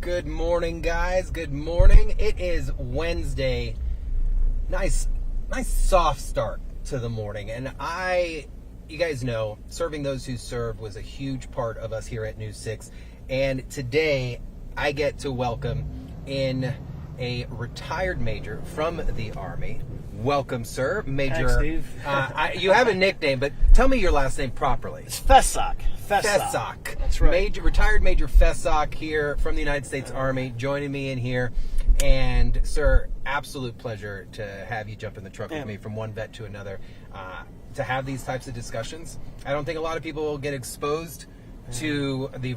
Good morning, guys. Good morning. It is Wednesday. Nice soft start to the morning. And you guys know, serving those who serve was a huge part of us here at News 6. And today, I get to welcome in a retired major from the Army. Welcome, sir. Major. Thanks, Steve. You have a nickname, but tell me your last name properly. It's Fess. That's right. Retired Major Fess here from the United States Army, joining me in here. And, sir, absolute pleasure to have you jump in the truck with me from one vet to another to have these types of discussions. I don't think a lot of people will get exposed to the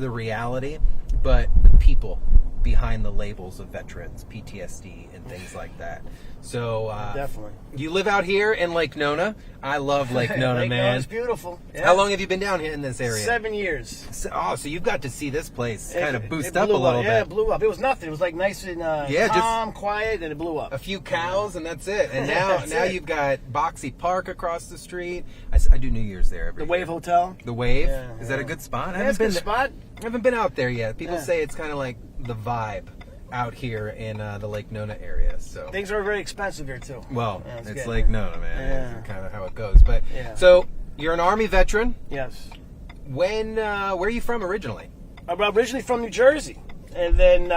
reality, but the people behind the labels of veterans, PTSD, and things like that. So definitely. You live out here in Lake Nona. I love Lake Nona, Lake man. Nona's beautiful. Yeah. How long have you been down here in this area? 7 years. So you've got to see this place kind of boost up a blew little bit. Yeah, it blew up. It was nothing. It was like nice and calm, quiet, and it blew up. A few cows, and that's it. And now it. you've got Boxy Park across the street. I do New Year's there every The year. Wave Hotel. The Wave? Yeah, Is that a good spot? Yeah, it's a good spot. I haven't been out there yet. People say it's kind of like the vibe out here in the Lake Nona area. So Things are very expensive here too. Well, it's it's Lake Nona, man. Yeah. It's kind of how it goes. But so you're an Army veteran. Yes. Where are you from originally? I'm originally from New Jersey, and then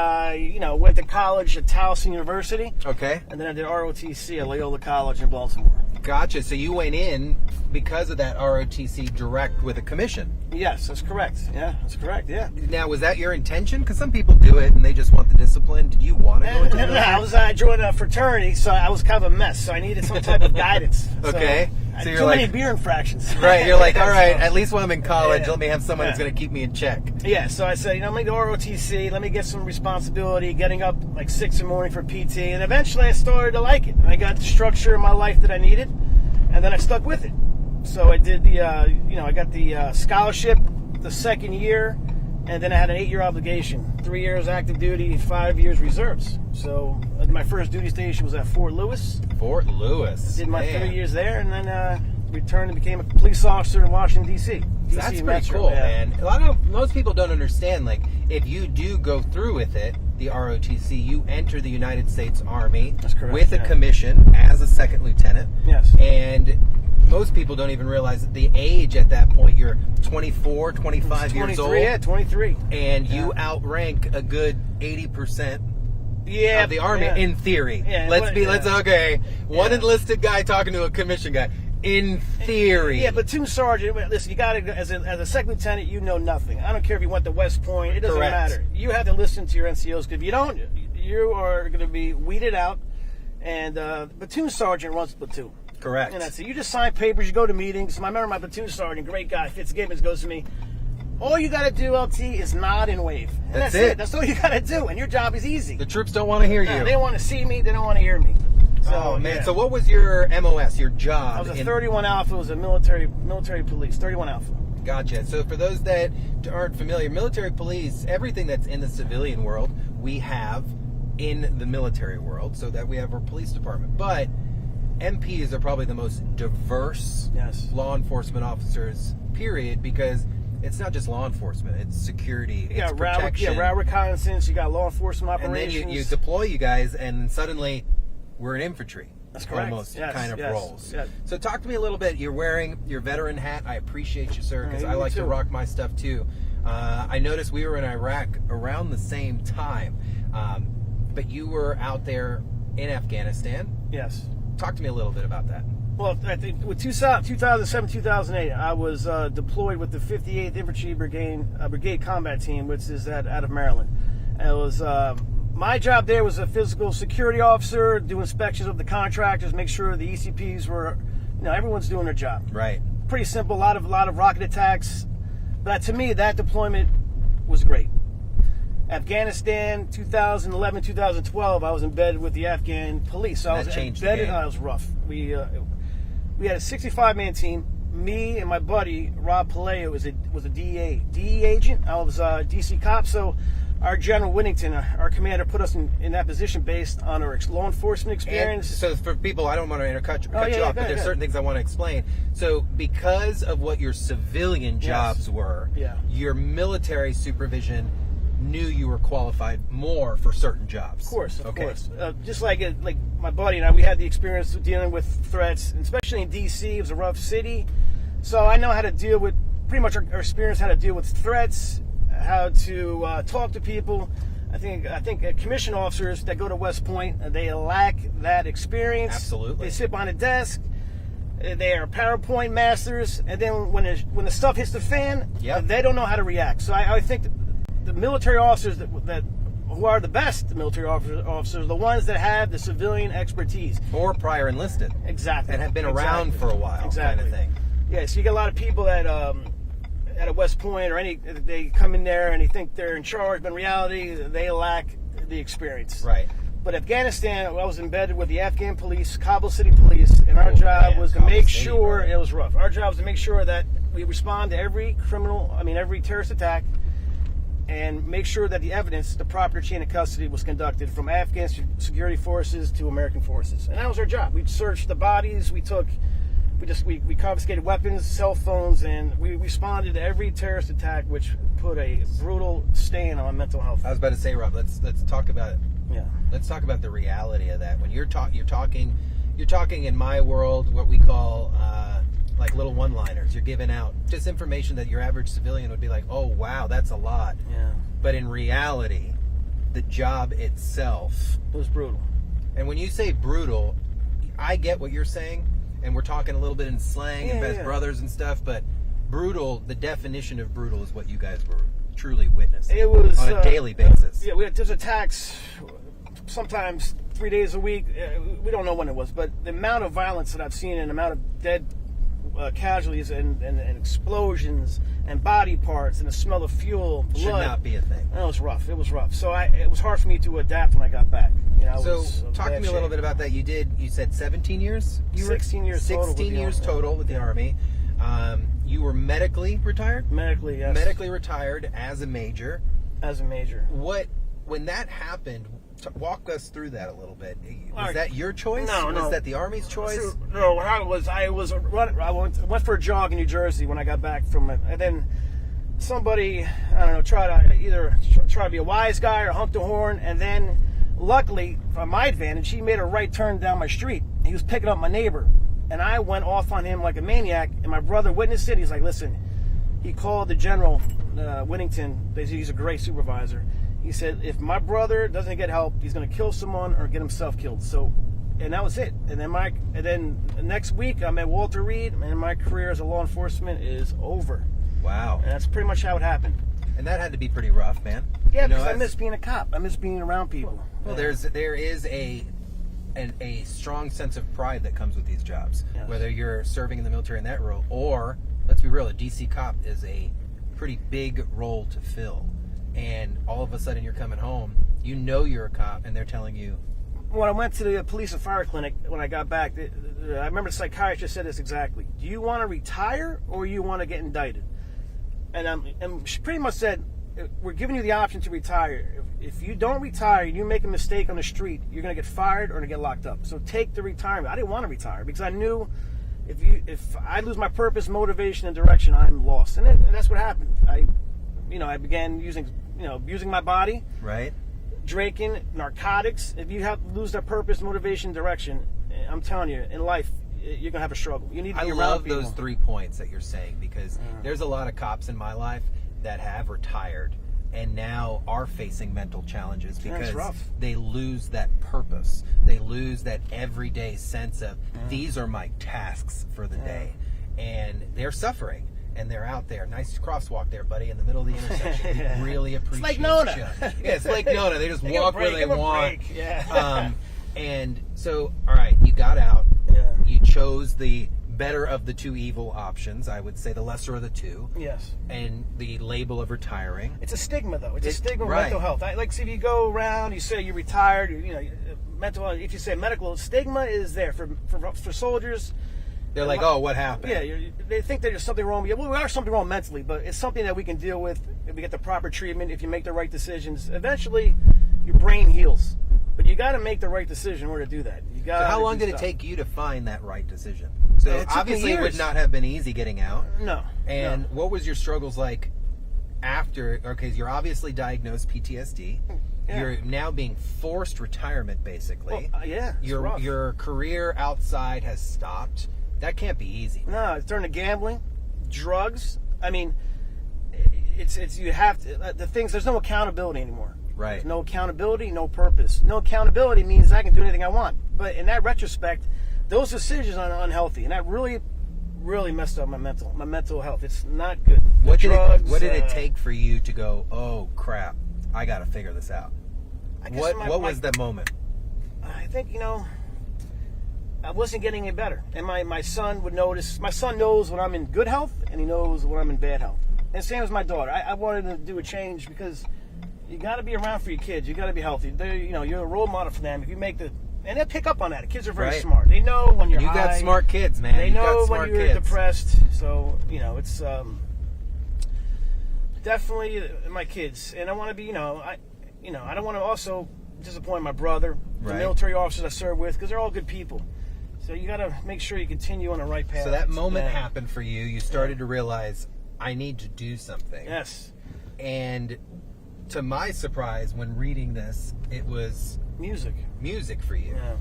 went to college at Towson University. Okay. And then I did ROTC at Loyola College in Baltimore. Gotcha. So you went in because of that ROTC direct with a commission. Yes, that's correct. Yeah, that's correct. Yeah. Now, was that your intention? Because some people do it and they just want the discipline. Did you want to go into No, I joined a fraternity, so I was kind of a mess. So I needed some type of guidance. Okay. So you're many beer infractions. Right. You're like, all right, at least when I'm in college, let me have someone that's going to keep me in check. Yeah. So I said, let me do ROTC. Let me get some responsibility, getting up like 6 in the morning for PT. And eventually I started to like it. I got the structure in my life that I needed, and then I stuck with it. So I did I got the scholarship the second year, and then I had an 8-year obligation, 3 years active duty, 5 years reserves. So my first duty station was at Fort Lewis. Fort Lewis. Did my 3 years there, and then returned and became a police officer in Washington, D.C. That's pretty Metro, cool, man. Most people don't understand, like, if you do go through with it, the ROTC, you enter the United States Army with a commission as a second lieutenant. Yes. And most people don't even realize that the age at that point, you're 24, 25 years old. Yeah, 23. And you outrank a good 80% of the Army in theory. Yeah, one enlisted guy talking to a commissioned guy. In theory. Yeah, platoon sergeant, listen, you got to, as a second lieutenant, you know nothing. I don't care if you went to West Point, it doesn't matter. You have to listen to your NCOs, because if you don't, you are going to be weeded out, and platoon sergeant runs the platoon. Correct. And that's it. You just sign papers, you go to meetings. I remember my platoon sergeant, great guy, Fitzgibbons, goes to me, all you got to do, LT, is nod and wave. And that's it. That's all you got to do, and your job is easy. The troops don't want to hear you. They want to see me, they don't want to hear me. So, man. So what was your MOS, your job? I was a 31 Alpha. It was a military police, 31 Alpha. Gotcha. So for those that aren't familiar, military police, everything that's in the civilian world, we have in the military world, so that we have our police department. But MPs are probably the most diverse law enforcement officers, period, because it's not just law enforcement, it's security, it's protection. Route reconnaissance, you got law enforcement operations. And then you deploy you guys, and suddenly we're in infantry. That's correct. Almost kind of roles. Yes. So talk to me a little bit. You're wearing your veteran hat. I appreciate you, sir, because I like to rock my stuff too. I noticed we were in Iraq around the same time, but you were out there in Afghanistan. Yes. Talk to me a little bit about that. Well, I think with 2007, 2008, I was deployed with the 58th Infantry Brigade Combat Team, which is out of Maryland. It was my job there was a physical security officer, do inspections of the contractors, make sure the ECPs were, everyone's doing their job. Right. Pretty simple. A lot of rocket attacks, but to me, that deployment was great. Afghanistan, 2011, 2012, I was embedded with the Afghan police. So I was embedded, and it was rough. We had a 65-man team. Me and my buddy Rob Palaio was a DEA agent. I was a DC cop. So our General Whittington, our commander, put us in that position based on our law enforcement experience. And so for people, I don't want to cut you off, but there's certain things I want to explain. So because of what your civilian jobs were, your military supervision knew you were qualified more for certain jobs. Of course. Just like my buddy and I, we had the experience of dealing with threats, and especially in D.C. It was a rough city. So I know how to deal with, pretty much our experience how to deal with threats, how to talk to people. I think commissioned officers that go to West Point, they lack that experience. Absolutely. They sit behind a desk. They are PowerPoint masters, and then when the stuff hits the fan, they don't know how to react. So I think the military officers that who are the best military officers are the ones that have the civilian expertise. Or prior enlisted. Exactly. And have been around for a while, kind of thing. Yeah, so you get a lot of people that at a West Point or they come in there and they think they're in charge, but in reality, they lack the experience. Right. But Afghanistan, I was embedded with the Afghan police, Kabul City Police, and our job was to make sure, it was rough. Our job was to make sure that we respond to every every terrorist attack, and make sure that the evidence, the proper chain of custody was conducted from Afghan security forces to American forces. And that was our job. We searched the bodies, we confiscated weapons, cell phones, and we responded to every terrorist attack, which put a brutal stain on mental health. I was about to say, Rob, let's talk about it. Yeah. Let's talk about the reality of that. When you're talking in my world, what we call like little one-liners. You're giving out just information that your average civilian would be like, oh wow, that's a lot. Yeah. But in reality, the job itself was brutal. And when you say brutal, I get what you're saying, and we're talking a little bit in slang and best brothers and stuff, but brutal, the definition of brutal is what you guys were truly witnessing. It was on a daily basis. Yeah, there's attacks sometimes 3 days a week. We don't know when it was, but the amount of violence that I've seen and the amount of dead casualties and explosions and body parts and the smell of fuel, blood, should not be a thing. It was rough. So it was hard for me to adapt when I got back. So talk to me a little bit about that. You said 17 years? 16 years total. 16 years total with the Army. You were medically retired? Medically, yes. Medically retired as a major. As a major. When that happened, walk us through that a little bit. Was that your choice? No. Was that the Army's choice? No, I went for a jog in New Jersey when I got back from it. And then somebody, I don't know, try to be a wise guy or honk the horn. And then, luckily, from my advantage, he made a right turn down my street. He was picking up my neighbor. And I went off on him like a maniac. And my brother witnessed it. He's like, listen, he called the general, Whittington. He's a great supervisor. He said, if my brother doesn't get help, he's going to kill someone or get himself killed. So, and that was it. And then next week, I met Walter Reed, and my career as a law enforcement is over. Wow. And that's pretty much how it happened. And that had to be pretty rough, man. Yeah, because I miss being a cop. I miss being around people. Well, there is a strong sense of pride that comes with these jobs. Yes. Whether you're serving in the military in that role, or, let's be real, a DC cop is a pretty big role to fill. And all of a sudden you're coming home, you're a cop, and they're telling you. When I went to the police and fire clinic, when I got back, I remember the psychiatrist said this exactly. Do you want to retire or you want to get indicted? And she pretty much said, we're giving you the option to retire. If you don't retire and you make a mistake on the street, you're going to get fired or going to get locked up. So take the retirement. I didn't want to retire because I knew if I lose my purpose, motivation, and direction, I'm lost. And that's what happened. I began abusing my body. Right. Drinking, narcotics. If you lose that purpose, motivation, direction, I'm telling you, in life, you're going to have a struggle. You need to be around people. I love those 3 points that you're saying, because there's a lot of cops in my life that have retired and now are facing mental challenges because they lose that purpose. They lose that everyday sense of, these are my tasks for the day. And they're suffering. And they're out there. Nice crosswalk there, buddy, in the middle of the intersection. We really appreciate it. It's like Nona. Yeah, it's like Nona. They just walk where they want. Yeah. And so, all right, you got out. Yeah. You chose the better of the two evil options. I would say the lesser of the two. Yes. And the label of retiring. It's a stigma, though. It's a stigma of mental health. See, if you go around, you say you're retired, mental health. If you say medical, stigma is there for soldiers. They're like, oh, what happened? Yeah, they think there's something wrong. Well, there is something wrong mentally, but it's something that we can deal with if we get the proper treatment, if you make the right decisions. Eventually, your brain heals. But you got to make the right decision in order to do that. So how long did it take you to find that right decision? So obviously it would not have been easy getting out. No. And what was your struggles like after, okay, you're obviously diagnosed PTSD. Yeah. You're now being forced retirement, basically. Well, yeah, it's rough. Your career outside has stopped. That can't be easy. No, it's turned to gambling, drugs. I mean, it's you have to, the things. There's no accountability anymore. Right. There's no accountability, no purpose. No accountability means I can do anything I want. But in that retrospect, those decisions are unhealthy, and that really messed up my mental health. It's not good. What did it take for you to go, oh crap, I got to figure this out? What was that moment? I think, I wasn't getting any better. And my son would notice. My son knows when I'm in good health, and he knows when I'm in bad health. And same as my daughter. I wanted to do a change because you got to be around for your kids. You got to be healthy. You're a role model for them. If you make and they'll pick up on that. The kids are very smart. They know when you're high. You got smart kids, man. They know when you're depressed. So, it's definitely my kids. And I want to be, I don't want to also disappoint my brother, the military officers I serve with, because they're all good people. So you got to make sure you continue on the right path. So that moment happened for you. You started to realize, I need to do something. Yes. And to my surprise, when reading this, it was music for you. Yeah.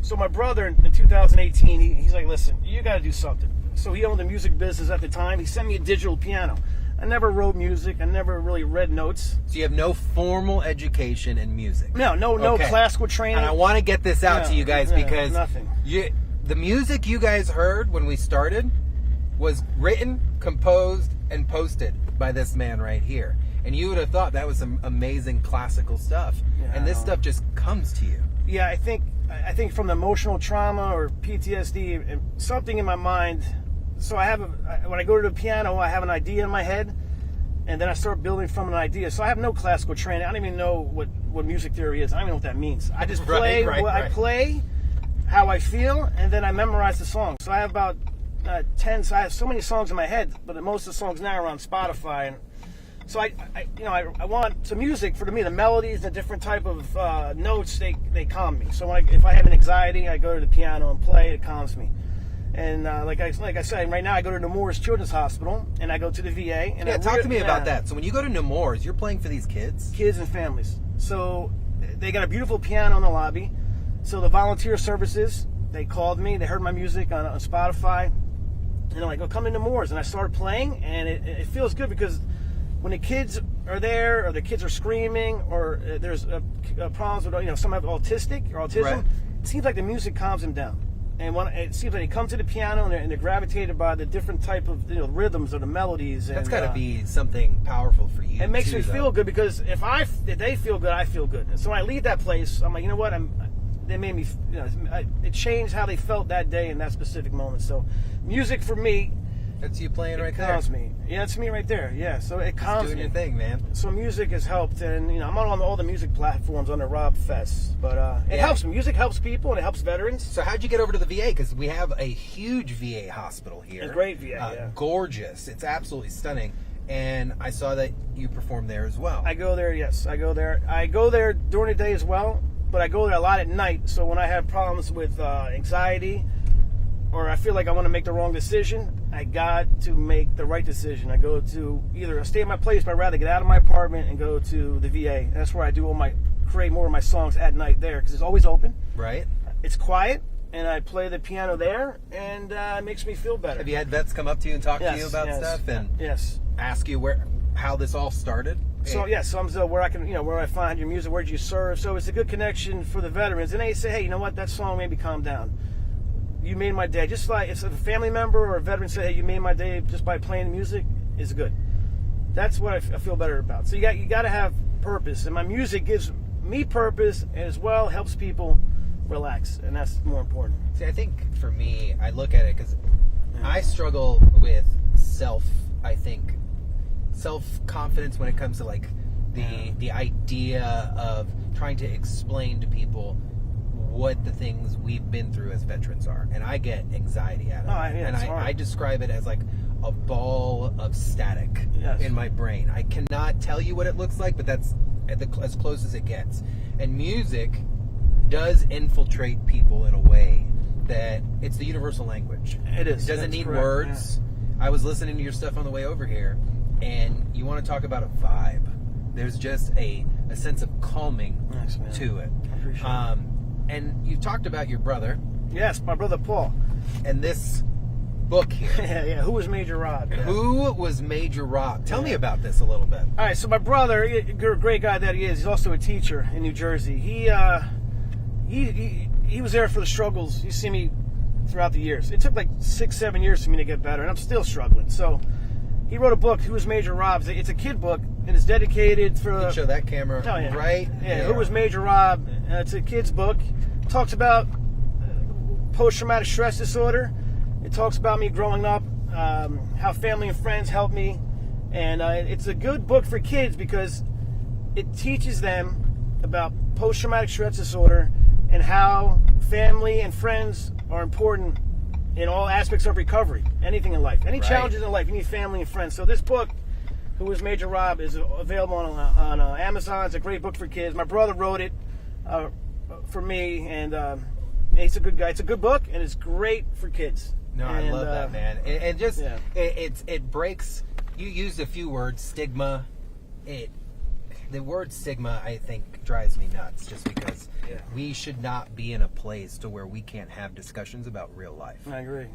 So my brother in 2018, he's like, listen, you got to do something. So he owned a music business at the time. He sent me a digital piano. I never wrote music. I never really read notes. So you have no formal education in music? No classical training. And I want to get this out to you guys because nothing. The music you guys heard when we started was written, composed, and posted by this man right here. And you would have thought that was some amazing classical stuff. Yeah, and this stuff just comes to you. Yeah, I think from the emotional trauma or PTSD, something in my mind. So when I go to the piano, I have an idea in my head, and then I start building from an idea. So I have no classical training. I don't even know what music theory is. I don't even know what that means. I just play. I play how I feel, and then I memorize the songs. So I have about 10. So I have so many songs in my head, but most of the songs now are on Spotify. And so I want some music. For me, the melodies, the different type of notes, they calm me. So if I have an anxiety, I go to the piano and play. It calms me. And like I said, right now I go to Nemours Children's Hospital, and I go to the VA. And talk to me about that. So when you go to Nemours, you're playing for these kids? Kids and families. So they got a beautiful piano in the lobby. So the volunteer services, they called me. They heard my music on Spotify. And they're like, oh, come to Nemours. And I started playing, and it feels good because when the kids are there, or the kids are screaming, or there's problems with, some have autism, right. It seems like the music calms them down. And it seems like they come to the piano and they're gravitated by the different type of rhythms or the melodies. That's got to be something powerful for you. It makes me feel good because if they feel good, I feel good. And so when I leave that place, I'm like, you know what? They made me. It changed how they felt that day in that specific moment. So, music for me. That's you playing right there. It calms me. Yeah, it's me right there. Yeah, so it calms me. Doing your thing, man. So music has helped, and I'm on all the music platforms under Rob Fess. But it helps. Music helps people, and it helps veterans. So how'd you get over to the VA? Because we have a huge VA hospital here. A great VA, yeah. Gorgeous. It's absolutely stunning. And I saw that you perform there as well. I go there, yes. I go there. I go there during the day as well, but I go there a lot at night. So when I have problems with anxiety, or I feel like I want to make the wrong decision, I got to make the right decision. I go to either stay at my place, but I'd rather get out of my apartment and go to the VA. And that's where I do create more of my songs at night there, because it's always open. Right. It's quiet, and I play the piano there, and it makes me feel better. Have you had vets come up to you and talk to you about stuff and ask you how this all started? So where I can, where I find your music, where do you serve? So it's a good connection for the veterans, and they say, hey, you know what, that song made me calm down. You made my day. Just like if a family member or a veteran said, hey, you made my day just by playing music, is good. That's what I feel better about. So you got to have purpose, and my music gives me purpose, and as well helps people relax, and that's more important. See, I think for me, I look at it because I struggle with self-confidence when it comes to like the idea of trying to explain to people what the things we've been through as veterans are, and I get anxiety out of it. And I describe it as like a ball of static in my brain. I cannot tell you what it looks like, but that's as close as it gets. And music does infiltrate people in a way that it's the universal language. It is. It doesn't need words. Yeah. I was listening to your stuff on the way over here, and you want to talk about a vibe. There's just a sense of calming to it. I appreciate it. And you talked about your brother. Yes, my brother Paul. And this book here. Yeah. Who was Major Rob? Yeah. Who was Major Rob? Tell me about this a little bit. All right, so my brother, great guy that he is, he's also a teacher in New Jersey. He was there for the struggles. You see me throughout the years. It took like 6-7 years for me to get better, and I'm still struggling. So he wrote a book, Who was Major Rob? It's a kid book, and it's dedicated for... You can show that camera right Yeah, there. Who was Major Rob? It's a kid's book. It talks about post-traumatic stress disorder. It talks about me growing up, how family and friends helped me. And it's a good book for kids because it teaches them about post-traumatic stress disorder and how family and friends are important in all aspects of recovery, anything in life. Any challenges in life, you need family and friends. So this book, Who was Major Rob, is available on Amazon. It's a great book for kids. My brother wrote it for me, and he's a good guy. It's a good book, and it's great for kids. No, I love that, man. And just, it breaks, you used a few words, stigma. The word stigma, I think, drives me nuts just because we should not be in a place to where we can't have discussions about real life. I agree.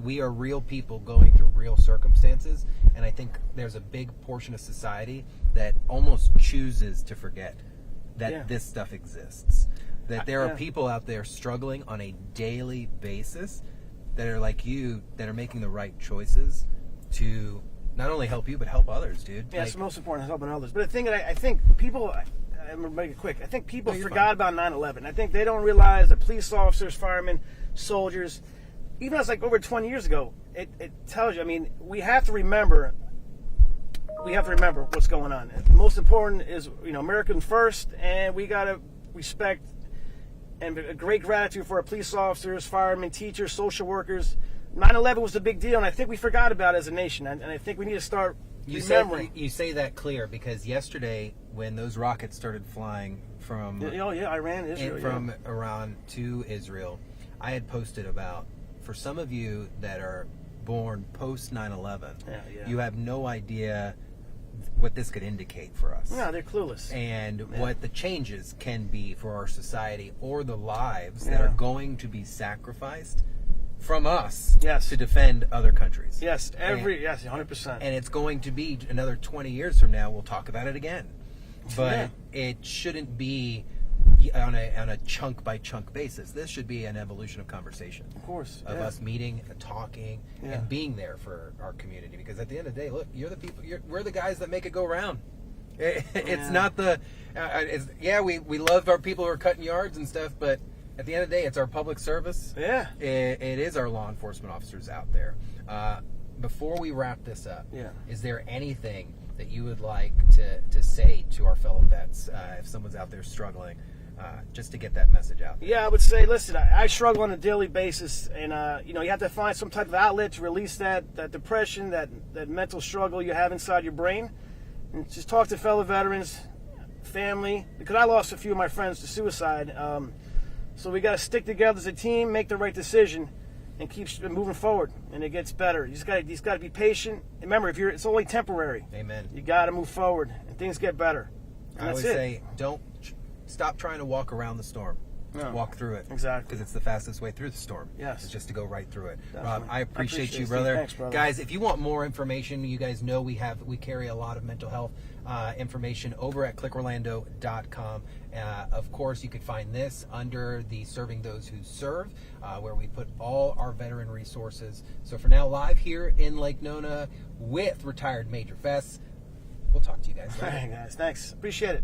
We are real people going through real circumstances, and I think there's a big portion of society that almost chooses to forget that this stuff exists. That there are people out there struggling on a daily basis that are like you, that are making the right choices to not only help you, but help others, dude. Yeah, it's the most important, helping others. But the thing that I think people, I'm going to make it quick, I think people forgot about 9/11. I think they don't realize that police officers, firemen, soldiers, even as like over 20 years ago, it tells you, I mean, we have to remember what's going on. The most important is, American first, and we got to respect and a great gratitude for our police officers, firemen, teachers, social workers. 9/11 was a big deal, and I think we forgot about it as a nation, and I think we need to start remembering. You say that clear because yesterday when those rockets started flying from Iran, Israel, Iran to Israel, I had posted about, for some of you that are born post 9/11, you have no idea what this could indicate for us. No, they're clueless. And what the changes can be for our society, or the lives that are going to be sacrificed from us to defend other countries. Yes, 100%. And it's going to be another 20 years from now, we'll talk about it again. But it shouldn't be on a chunk by chunk basis. This should be an evolution of conversation. Of course. Of us meeting and talking and being there for our community. Because at the end of the day, look, you're the people, we're the guys that make it go round. It's not the, we love our people who are cutting yards and stuff, but at the end of the day, it's our public service. Yeah. It is our law enforcement officers out there. Before we wrap this up, is there anything that you would like to say to our fellow vets if someone's out there struggling, just to get that message out there? Yeah, I would say, listen, I struggle on a daily basis, and you have to find some type of outlet to release that depression, that mental struggle you have inside your brain, and just talk to fellow veterans, family, because I lost a few of my friends to suicide. So we got to stick together as a team, make the right decision, and keep moving forward. And it gets better. You just got to be patient. Remember, it's only temporary. Amen. You got to move forward, and things get better. And I always say, don't stop trying to walk around the storm. No. Walk through it. Exactly. Because it's the fastest way through the storm. Yes. It's just to go right through it. Definitely. Rob, I appreciate you, brother. Thanks, brother. Guys, if you want more information, you guys know we carry a lot of mental health information over at clickorlando.com. Of course, you could find this under the Serving Those Who Serve, where we put all our veteran resources. So for now, live here in Lake Nona with retired Major Fess. We'll talk to you guys later. All right, guys. Thanks. Appreciate it.